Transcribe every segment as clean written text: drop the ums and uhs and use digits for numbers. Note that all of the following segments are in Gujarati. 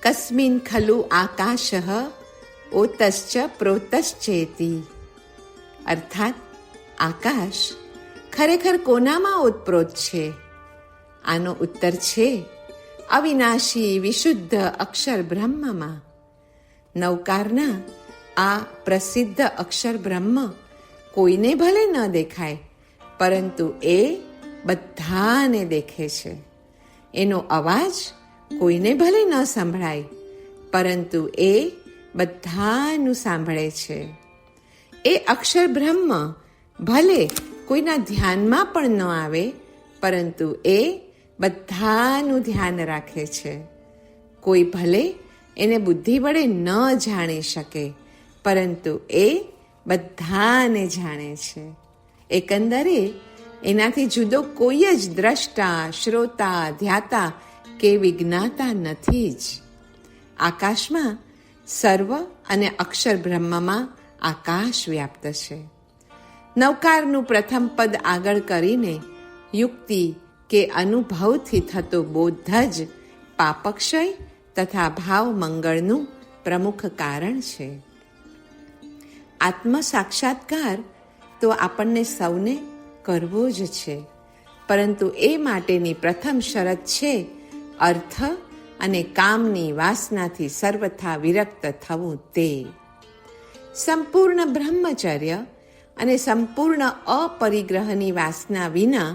કસ્મિન ખલુ આકાશઃ ઓતશ્ચ પ્રોતશ્ચેતિ. અર્થાત આકાશ ખરેખર કોનામાં ઓતપ્રોત છે? આનો ઉત્તર છે અવિનાશી વિશુદ્ધ અક્ષર બ્રહ્મમાં. નવકારના આ પ્રસિદ્ધ અક્ષર બ્રહ્મ કોઈને ભલે ન દેખાય, પરંતુ એ બધાને દેખે છે. એનો અવાજ કોઈને ભલે ન સંભળાય, પરંતુ એ બધાનું સાંભળે છે. એ અક્ષર બ્રહ્મ ભલે કોઈના ધ્યાનમાં પણ ન આવે, પરંતુ એ બધાનું ધ્યાન રાખે છે. કોઈ ભલે એને બુદ્ધિ વડે ન જાણી શકે, પરંતુ એ બધાને જાણે છે. એકંદરે એનાથી જુદો કોઈ જ દ્રષ્ટા, શ્રોતા, ધ્યાતા કે વિજ્ઞાતા નથી જ. આકાશમાં સર્વ અને અક્ષર બ્રહ્મમાં આકાશ વ્યાપ્ત છે. નવકારનું પ્રથમ પદ આગળ કરીને યુક્તિ કે અનુભવથી થતો બોધ જ પાપક્ષય તથા ભાવ મંગળનું પ્રમુખ કારણ છે. આત્મ સાક્ષાત્કાર તો આપણને સૌને કરવો જ છે, પરંતુ એ માટેની પ્રથમ શરત છે અર્થ અને કામની વાસનાથી સર્વથા વિરક્ત થવું. તે સંપૂર્ણ બ્રહ્મચર્ય અને સંપૂર્ણ અપરિગ્રહની વાસના વિના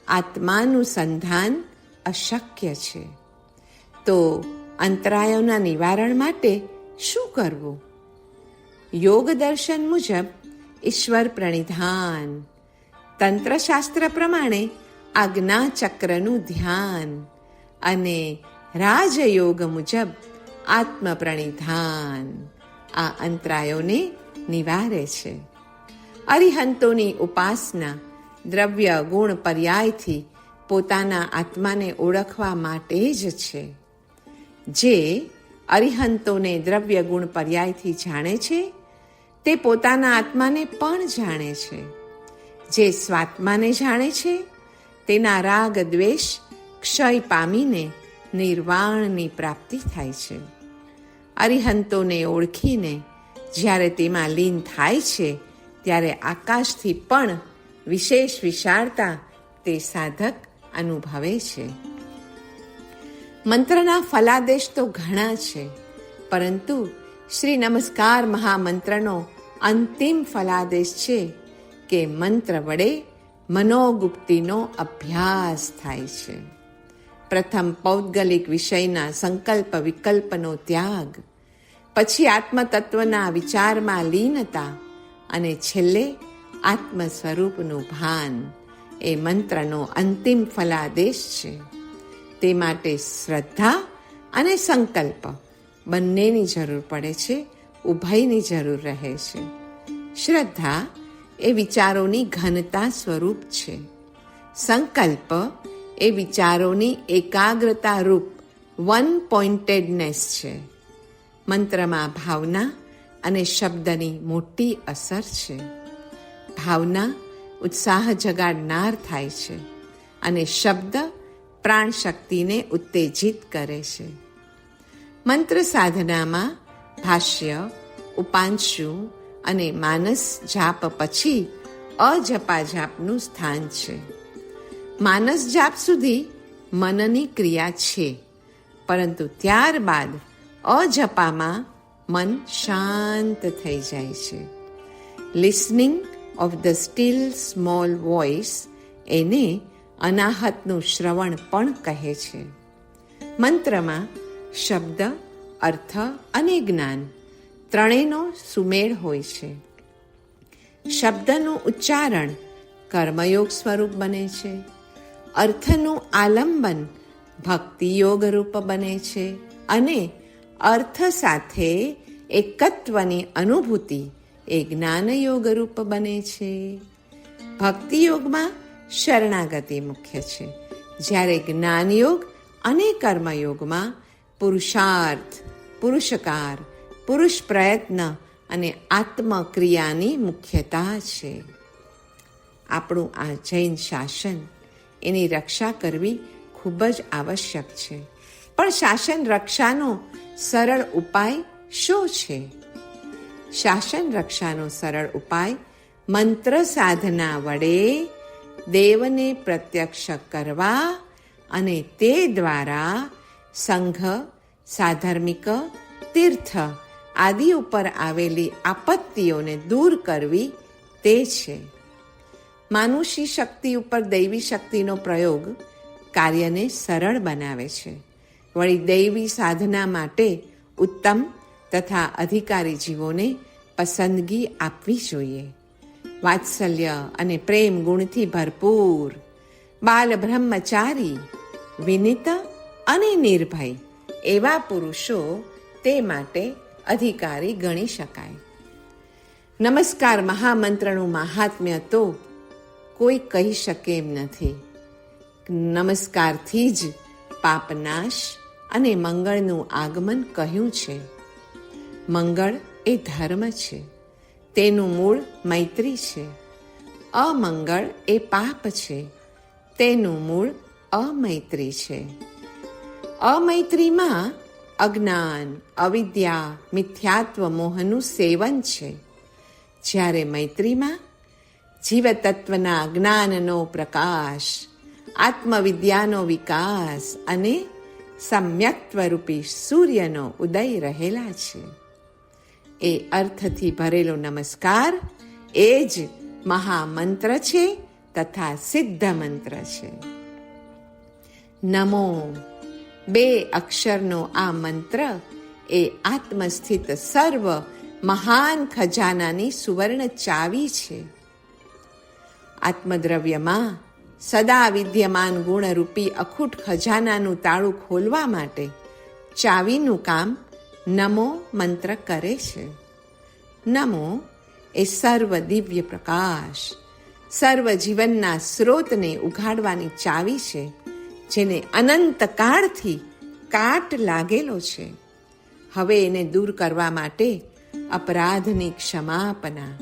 આત્માનું સંધાન અશક્ય છે. તો અંતરાયોના નિવારણ માટે શું કરવું? યોગ દર્શન મુજબ ઈશ્વર પ્રણિધાન, તંત્રશાસ્ત્ર પ્રમાણે આજ્ઞાચક્રનું ધ્યાન અને રાજયોગ મુજબ આત્મ પ્રણિધાન આ અંતરાયોને નિવારે છે. અરિહંતોની ઉપાસના દ્રવ્ય ગુણ પર્યાયથી પોતાના આત્માને ઓળખવા માટે જ છે. જે અરિહંતોને દ્રવ્ય ગુણ પર્યાયથી જાણે છે, તે પોતાના આત્માને પણ જાણે છે. જે સ્વાત્માને જાણે છે, તેના રાગ દ્વેષ ક્ષય પામીને નિર્વાણની પ્રાપ્તિ થાય છે. અરિહંતોને ઓળખીને જ્યારે તેમાં લીન થાય છે, ત્યારે આકાશથી પણ વિશેષ વિશાળતા તે સાધક અનુભવે છે. મંત્રના ફલાદેશ તો ઘણા છે, પરંતુ શ્રી નમસ્કાર મહામંત્રનો અંતિમ ફલાદેશ છે કે મંત્ર વડે મનોગુપ્તિનો અભ્યાસ થાય છે. પ્રથમ પૌદ્ગલિક વિષયના સંકલ્પ વિકલ્પનો ત્યાગ, પછી આત્મતત્વના વિચારમાં લીનતા અને છેલ્લે આત્મ સ્વરૂપનું ભાન એ મંત્રનો અંતિમ ફલાદેશ છે. તે માટે શ્રદ્ધા અને સંકલ્પ બંનેની જરૂર પડે છે, ઉભયની જરૂર રહે છે. શ્રદ્ધા એ વિચારોની ઘનતા સ્વરૂપ છે. સંકલ્પ એ વિચારોની એકાગ્રતા રૂપ વન પોઇન્ટેડનેસ છે. મંત્રમાં ભાવના અને શબ્દની મોટી અસર છે. ભાવના ઉત્સાહ જગાડનાર થાય છે અને શબ્દ પ્રાણ શક્તિને ઉત્તેજિત કરે છે. મંત્ર સાધનામાં ભાષ્ય, ઉપાંશુ અને માનસ જાપ પછી અજપા જાપનું સ્થાન છે. માનસ જાપ સુધી મનની ક્રિયા છે, પરંતુ ત્યારબાદ અજપામાં મન શાંત થઈ જાય છે. Listening of the steel small voice એને અનાહતનું શ્રવણ પણ કહે છે. મંત્રમાં શબ્દ, અર્થ અને જ્ઞાન ત્રણેયનો સુમેળ હોય છે. શબ્દનું ઉચ્ચારણ કર્મયોગ સ્વરૂપ બને છે, અર્થનું આલંબન ભક્તિયોગ રૂપ બને છે અને અર્થ સાથે એકત્વની અનુભૂતિ એ જ્ઞાનયોગ રૂપ બને છે. ભક્તિયોગમાં શરણાગતિ મુખ્ય છે, જ્યારે જ્ઞાનયોગ અને કર્મયોગમાં પુરુષાર્થ, પુરુષકાર, પુરુષ પ્રયત્ન અને આત્મક્રિયાની મુખ્યતા છે. આપણું આ જૈન શાસન, એની રક્ષા કરવી ખૂબ જ આવશ્યક છે. પણ શાસન રક્ષાનો સરળ ઉપાય શું છે? શાસન રક્ષાનો સરળ ઉપાય મંત્ર સાધના વડે દેવને પ્રત્યક્ષ કરવા અને તે દ્વારા સંઘ, સાધર્મિક, તીર્થ આદિ ઉપર આવેલી આપત્તિઓને દૂર કરવી તે છે. માનુષી શક્તિ ઉપર દૈવી શક્તિનો પ્રયોગ કાર્યને સરળ બનાવે છે. વળી દૈવી સાધના માટે ઉત્તમ તથા અધિકારી જીવોને પસંદગી આપવી જોઈએ. વાત્સલ્ય અને પ્રેમ ગુણથી ભરપૂર, બાલ બ્રહ્મચારી, વિનિત અને નિર્ભય એવા પુરુષો તે માટે અધિકારી ગણી શકાય. નમસ્કાર મહામંત્રનું મહાત્મ્ય તો કોઈ કહી શકે એમ નથી. નમસ્કારથી જ પાપનાશ અને મંગળનું આગમન કહ્યું છે. મંગળ એ ધર્મ છે, તેનું મૂળ મૈત્રી છે. અમંગળ એ પાપ છે, તેનું મૂળ અમૈત્રી છે. અમૈત્રીમાં અજ્ઞાન, અવિદ્યા, મિથ્યાત્વ મોહનું સેવન છે, જ્યારે મૈત્રીમાં જીવતત્વના જ્ઞાનનો પ્રકાશ, આત્મવિદ્યાનો વિકાસ અને સમ્યક્ત્વરૂપી સૂર્યનો ઉદય રહેલા છે. એ અર્થથી ભરેલો નમસ્કાર એ જ મહામંત્ર છે તથા સિદ્ધ મંત્ર છે. નમો બે અક્ષરનો આ મંત્ર એ આત્મસ્થિત સર્વ મહાન ખજાનાની સુવર્ણ ચાવી છે. આત્મદ્રવ્યમાં સદા વિદ્યમાન ગુણરૂપી અખૂટ ખજાનાનું તાળું ખોલવા માટે ચાવીનું કામ નમો મંત્ર કરે છે. નમો એ સર્વ દિવ્ય પ્રકાશ, સર્વ જીવનના સ્રોતને ઉઘાડવાની ચાવી છે, જેને અનંત કાળથી કાટ લાગેલો છે. હવે એને દૂર કરવા માટે અપરાધની ક્ષમાપના,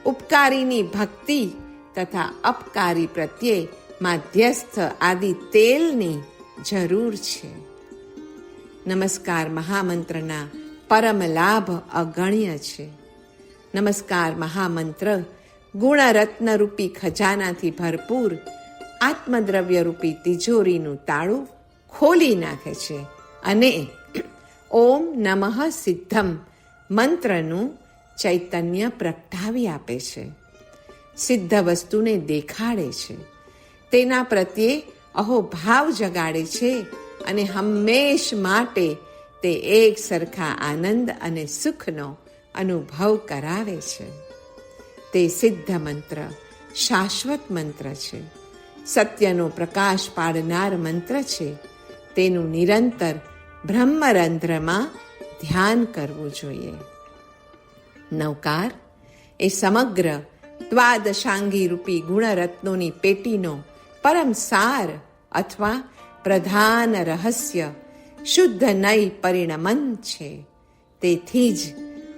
ઉપકારીની ભક્તિ તથા અપકારી પ્રત્યે માધ્યસ્થ આદિ તેલની જરૂર છે. નમસ્કાર મહામંત્રના પરમ લાભ અગણ્ય છે. નમસ્કાર મહામંત્ર ગુણરત્નરૂપી ખજાનાથી ભરપૂર આત્મદ્રવ્યરૂપી તિજોરીનું તાળું ખોલી નાખે છે અને ઓમ નમઃ સિદ્ધમ મંત્રનું ચૈતન્ય પ્રગટાવી આપે છે. સિદ્ધ વસ્તુને દેખાડે છે, તેના પ્રત્યે અહોભાવ જગાડે છે અને હંમેશ માટે તે એક સરખા આનંદ અને સુખનો અનુભવ કરાવે છે. તે સિદ્ધ મંત્ર શાશ્વત મંત્ર છે, સત્યનો પ્રકાશ પાડનાર મંત્ર છે. તેનું નિરંતર બ્રહ્મરંધ્રમાં ધ્યાન કરવું જોઈએ. નવકાર એ સમગ્ર દ્વાદશાંગી રૂપી ગુણરત્નોની પેટીનો પરમ સાર અથવા પ્રધાન રહસ્ય શુદ્ધ નય પરિણમન છે. તેથી જ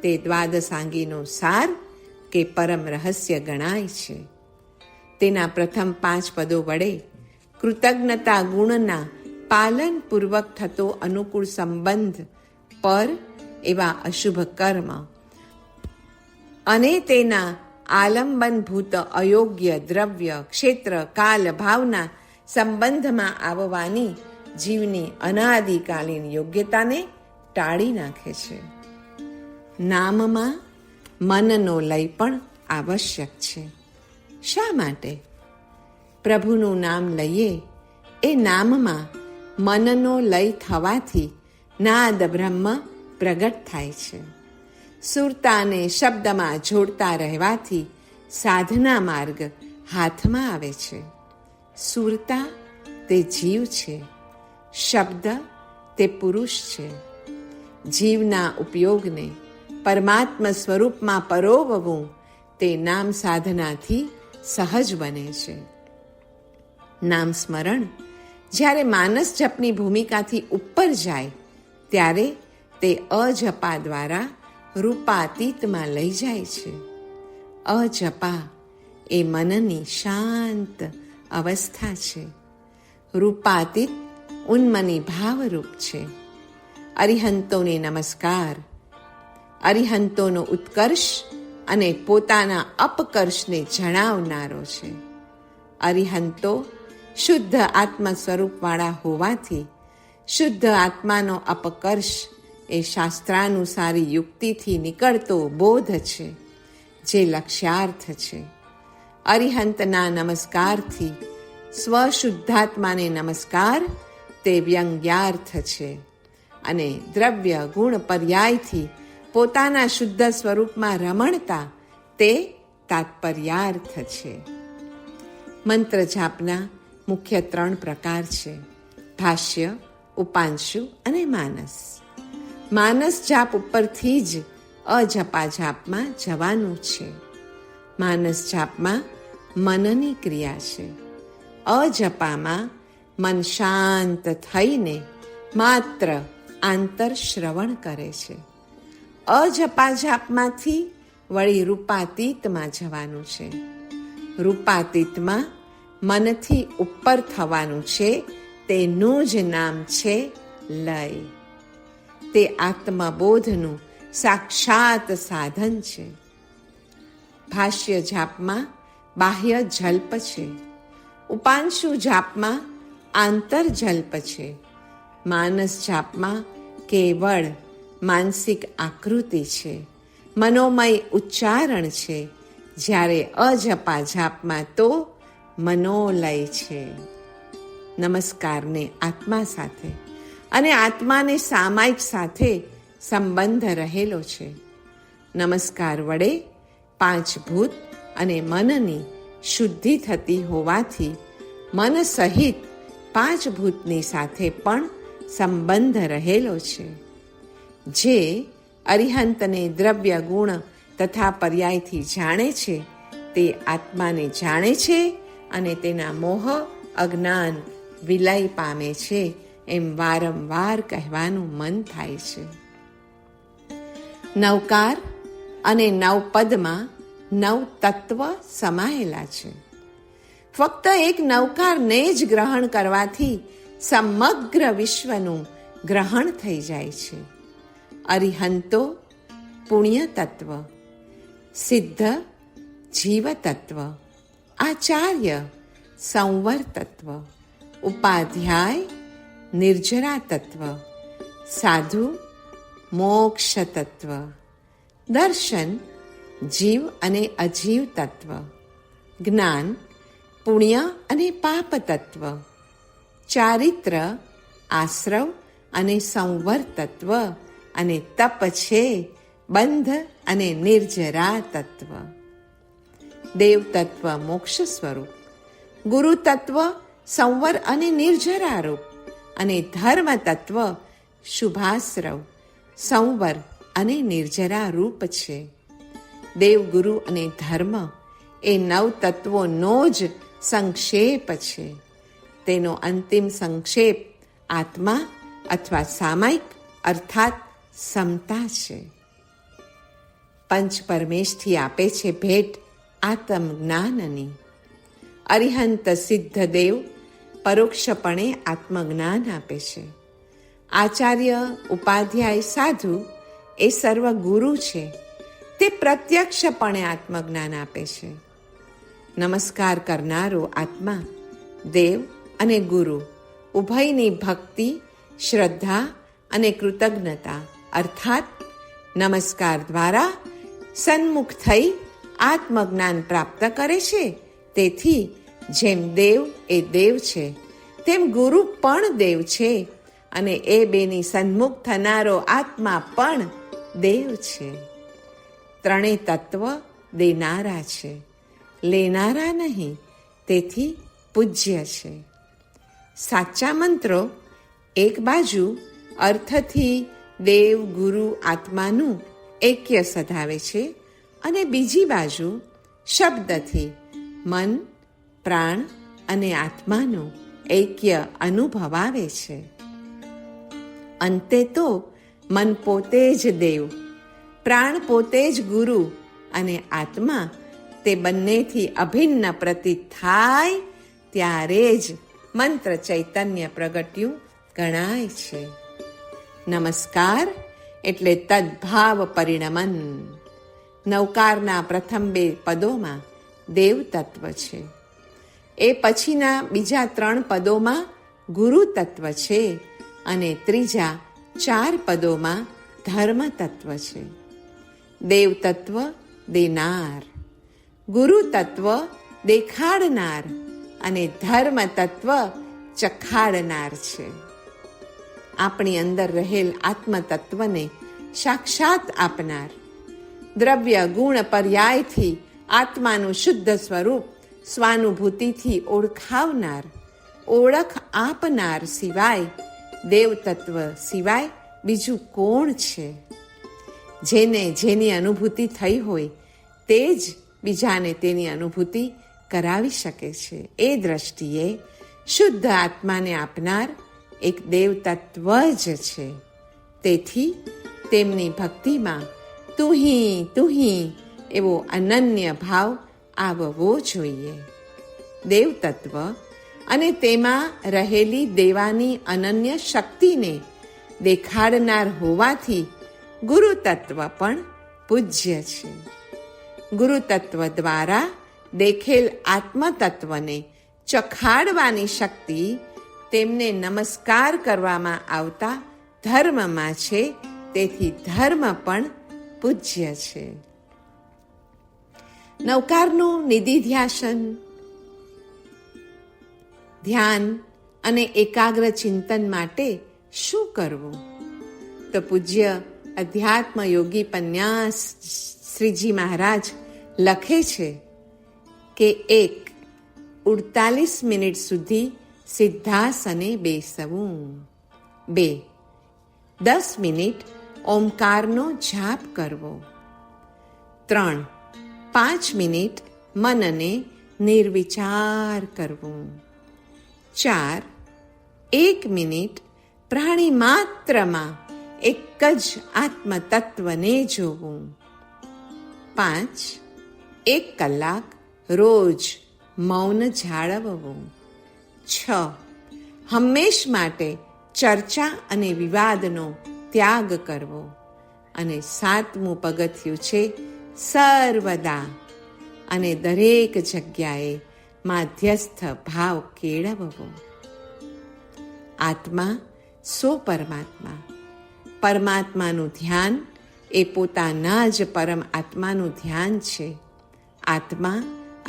તે દ્વાદશાંગીનો સાર કે પરમ રહસ્ય ગણાય છે. તેના પ્રથમ 5 પદો વડે કૃતજ્ઞતા ગુણના પાલનપૂર્વક થતો અનુકૂળ સંબંધ પર એવા અશુભ કર્મ અને તેના આલંબનભૂત અયોગ્ય દ્રવ્ય, ક્ષેત્ર, કાલ, ભાવના સંબંધમાં આવવાની જીવની અનાદિકાલીન યોગ્યતાને ટાળી નાખે છે. નામમાં મનનો લય પણ આવશ્યક છે. શા માટે? પ્રભુનું નામ લઈએ એ નામમાં મનનો લય થવાથી નાદ બ્રહ્મ પ્રગટ થાય છે. સુરતાને શબ્દમાં જોડતા રહેવાથી સાધના માર્ગ હાથમાં આવે છે. સુરતા તે જીવ છે, શબ્દ તે પુરુષ છે. જીવના ઉપયોગને પરમાત્મા સ્વરૂપમાં પરોવવું તે નામ સાધનાથી સહજ બને છે. નામ સ્મરણ જ્યારે માનસ જપની ભૂમિકાથી ઉપર જાય ત્યારે તે અજપા દ્વારા રૂપાતીતમાં લઈ જાય છે. અજપા એ મનની શાંત અવસ્થા છે. રૂપાતીત ઉન્મની ભાવરૂપ છે. અરિહંતોને નમસ્કાર. અરિહંતોનો ઉત્કર્ષ અને પોતાના અપકર્ષને જણાવનારો છે. અરિહંતો શુદ્ધ આત્મ સ્વરૂપવાળા હોવાથી શુદ્ધ આત્માનો અપકર્ષ એ શાસ્ત્રાનુસારી યુક્તિથી નીકળતો બોધ છે, જે લક્ષ્યાર્થ છે. અરિહંતના નમસ્કારથી સ્વશુદ્ધાત્માને નમસ્કાર તે વ્યંગ્યાર્થ છે, અને દ્રવ્ય ગુણ પર્યાયથી પોતાના શુદ્ધ સ્વરૂપમાં રમણતા તે તાત્પર્યાર્થ છે. મંત્ર જાપના મુખ્ય 3 પ્રકાર છે: ભાષ્ય, ઉપાંશુ અને માનસ. માનસ જાપ ઉપરથી જ અજપા જાપમાં જવાનું છે. માનસ જાપમાં મનની ક્રિયા છે. અજપામાં મન શાંત થઈને માત્ર આંતર શ્રવણ કરે છે. અજપા જાપમાંથી વળી રૂપાતીતમાં જવાનું છે. રૂપાતીતમાં મનથી ઉપર થવાનું છે. તેનું જ નામ છે લય. તે આત્મબોધનું સાક્ષાત સાધન છે. ભાષ્ય જાપમાં બાહ્ય જલ્પ છે. ઉપાંશુ જાપમાં આંતર જલ્પ છે. માનસ જાપમાં કેવળ માનસિક આકૃતિ છે, મનોમય ઉચ્ચારણ છે, જ્યારે અજપા જાપમાં તો મનોલય છે. નમસ્કારને આત્મા સાથે અને આત્માને સામાયિક સાથે સંબંધ રહેલો છે. નમસ્કાર વડે 5 ભૂત અને મનની શુદ્ધિ થતી હોવાથી મન સહિત 5 ભૂતની સાથે પણ સંબંધ રહેલો છે. જે અરિહંતને દ્રવ્ય ગુણ તથા પર્યાયથી જાણે છે તે આત્માને જાણે છે અને તેના મોહ અજ્ઞાન વિલય પામે છે એમ વારંવાર કહેવાનું મન થાય છે. નવકાર અને નવપદમાં 9 તત્વ સમાયેલા છે. ફક્ત એક નવકારને જ ગ્રહણ કરવાથી સમગ્ર વિશ્વનું ગ્રહણ થઈ જાય છે. અરિહંતો પુણ્ય તત્વ, સિદ્ધ જીવ તત્વ, આચાર્ય સંવર તત્વ, ઉપાધ્યાય નિર્જરા તત્વ, સાધુ મોક્ષ તત્વ, દર્શન જીવ અને અજીવ તત્વ, જ્ઞાન પુણ્ય અને પાપ તત્વ, ચારિત્ર આશ્રવ અને સંવર તત્વ, અને તપ છે બંધ અને નિર્જરા તત્વ. દેવ તત્વ મોક્ષ સ્વરૂપ, ગુરુ તત્વ સંવર અને નિર્જરા રૂપ, અને ધર્મ તત્વ શુભાશ્રવ સંવર અને નિર્જરા રૂપ છે. દેવ, ગુરુ અને ધર્મ એ 9 તત્વોનો જ સંક્ષેપ છે. તેનો અંતિમ સંક્ષેપ આત્મા અથવા સામાયિક અર્થાત સમતા છે. પંચ પરમેશથી આપે છે ભેટ આત્મજ્ઞાનની. અરિહંત સિદ્ધ દેવ પરોક્ષપણે આત્મજ્ઞાન આપે છે. આચાર્ય ઉપાધ્યાય સાધુ એ સર્વ ગુરુ છે. તે પ્રત્યક્ષપણે આત્મજ્ઞાન આપે છે. નમસ્કાર કરનારો આત્મા દેવ અને ગુરુ ઉભયની ભક્તિ, શ્રદ્ધા અને કૃતજ્ઞતા અર્થાત નમસ્કાર દ્વારા સન્મુખ થઈ આત્મજ્ઞાન પ્રાપ્ત કરે છે. તેથી જેમ દેવ એ દેવ છે તેમ ગુરુ પણ દેવ છે, અને એ બેની સન્મુખ થનારો આત્મા પણ દેવ છે. 3 તત્વ દેનારા છે, લેનારા નહીં, તેથી પૂજ્ય છે. સાચા મંત્રો એક બાજુ અર્થથી દેવ, ગુરુ, આત્માનું એક્ય સધાવે છે, અને બીજી બાજુ શબ્દથી મન, પ્રાણ અને આત્માનું એક્ય અનુભવાવે છે. અંતે તો મન પોતે જ દેવ, પ્રાણ પોતે જ ગુરુ અને આત્મા તે બંનેથી અભિન્ન પ્રતીત થાય ત્યારે જ મંત્ર ચૈતન્ય પ્રગટ્યું ગણાય છે. નમસ્કાર એટલે તદ્ભાવ પરિણમન. નવકારના પ્રથમ 2 પદોમાં દેવ તત્વ છે. એ પછીના બીજા 3 પદોમાં ગુરુ તત્વ છે અને ત્રીજા 4 પદોમાં ધર્મ તત્વ છે. દેવ તત્વ દેનાર, ગુરુ તત્વ દેખાડનાર અને ધર્મ તત્વ ચખાડનાર છે. આપણી અંદર રહેલ આત્મ તત્વને સાક્ષાત આપનાર, દ્રવ્ય ગુણ પર્યાયથી આત્માનું શુદ્ધ સ્વરૂપ સ્વાનુભૂતિથી ઓળખાવનાર, ઓળખ આપનાર સિવાય દેવ તત્વ સિવાય બીજું કોણ છે? જેને જેની અનુભૂતિ થઈ હોય તે જ બીજાને તેની અનુભૂતિ કરાવી શકે છે. એ દ્રષ્ટિએ શુદ્ધ આત્માને આપનાર એક દેવ તત્વ જ છે. તેથી તેમની ભક્તિમાં તુહી એવો અનન્ય ભાવ આવવો જોઈએ. દેવ તત્વ અને તેમાં રહેલી દેવાની અનન્ય શક્તિને દેખાડનાર હોવાથી ગુરુ તત્વ પણ પૂજ્ય છે. ગુરુ તત્વ દ્વારા દેખેલ આત્મ તત્વને ચખાડવાની શક્તિ તેમને નમસ્કાર કરવામાં આવતા ધર્મમાં છે. તેથી ધર્મ પણ પૂજ્ય છે. નવકારનું નિધિધ્યાસન, ધ્યાન અને એકાગ્ર ચિંતન માટે શું કરવું? તો પૂજ્ય અધ્યાત્મ યોગી પન્યાસ શ્રીજી મહારાજ લખે છે કે 48 મિનિટ સુધી સિદ્ધાસને બેસવું, 2 10 મિનિટ ઓમકારનો જાપ કરવો, 3 5 મિનિટ મનને નિર્વિચાર કરવું, 4 1 મિનિટ પ્રાણી માત્રમાં એક જ આત્મ તત્વને જોવું, 5 1 કલાક રોજ મૌન જાળવવું, 6 હંમેશ માટે ચર્ચા અને વિવાદનો ત્યાગ કરવો અને 7મું પગથિયું છે સર્વદા અને દરેક જગ્યાએ માધ્યસ્થ ભાવ કેળવવો. આત્મા સો પરમાત્મા, પરમાત્માનું ધ્યાન એ પોતાના જ પરમ આત્માનું ધ્યાન છે. આત્મા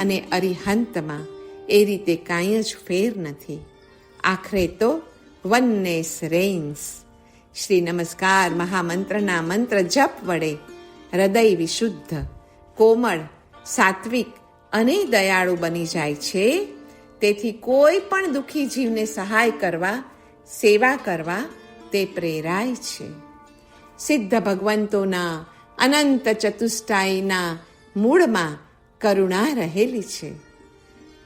અને અરિહંતમાં એ રીતે કાંઈ જ ફેર નથી. આખરે તો વનનેસ રેઇન્સ. શ્રી નમસ્કાર મહામંત્રના મંત્ર જપ વડે હૃદય વિશુદ્ધ, કોમળ, સાત્વિક અને દયાળુ બની જાય છે. તેથી કોઈ પણ દુઃખી જીવને સહાય કરવા, સેવા કરવા તે પ્રેરાય છે. સિદ્ધ ભગવંતોના અનંત ચતુષ્ટાયના મૂળમાં કરુણા રહેલી છે.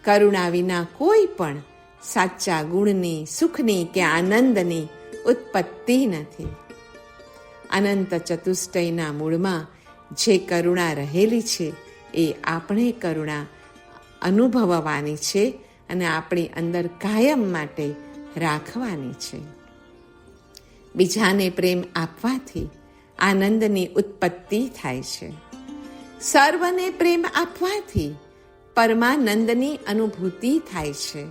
કરુણા વિના કોઈ પણ સાચા ગુણની, સુખની કે આનંદની ઉત્પત્તિ નથી. અનંત ચતુષ્ટયના મૂળમાં જે કરુણા રહેલી છે એ આપણે કરુણા અનુભવવાની છે અને આપણી અંદર કાયમ માટે રાખવાની છે. બીજાને પ્રેમ આપવાથી આનંદની ઉત્પત્તિ થાય છે. સર્વને પ્રેમ આપવાથી પરમાનંદની અનુભૂતિ થાય છે.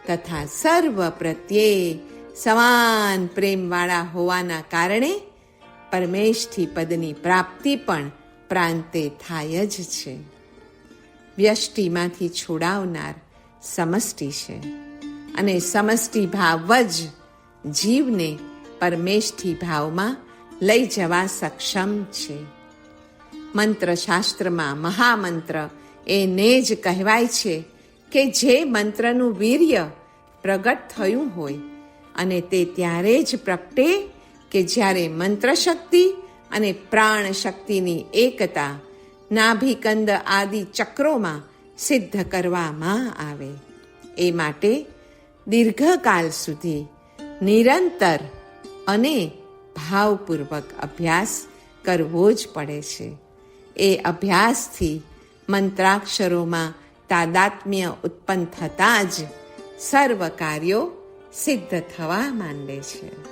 તથા સર્વ પ્રત્યે સમાન પ્રેમવાળા હોવાના કારણે પરમેષ્ઠી પદની પ્રાપ્તિ પણ પ્રાંતે થાય જ છે. વ્યષ્ટિમાંથી છોડાવનાર સમષ્ટિ છે અને સમષ્ટિ ભાવ જ જીવને પરમેષ્ઠી ભાવમાં લઈ જવા સક્ષમ છે. મંત્રશાસ્ત્રમાં મહામંત્ર એને જ કહેવાય છે કે જે મંત્રનું વીર્ય પ્રગટ થયું હોય અને તે ત્યારે જ પ્રગટે કે જ્યારે મંત્ર શક્તિ અને પ્રાણ શક્તિની એકતા નાભિકંદ આદિ ચક્રોમાં સિદ્ધ કરવામાં આવે. એ માટે દીર્ઘકાલ સુધી નિરંતર અને ભાવપૂર્વક અભ્યાસ કરવો જ પડે છે. એ અભ્યાસથી મંત્રાક્ષરોમાં તાદાત્મ્ય ઉત્પન્ન થતાં જ સર્વ કાર્યો સિદ્ધ થવા માંડે છે.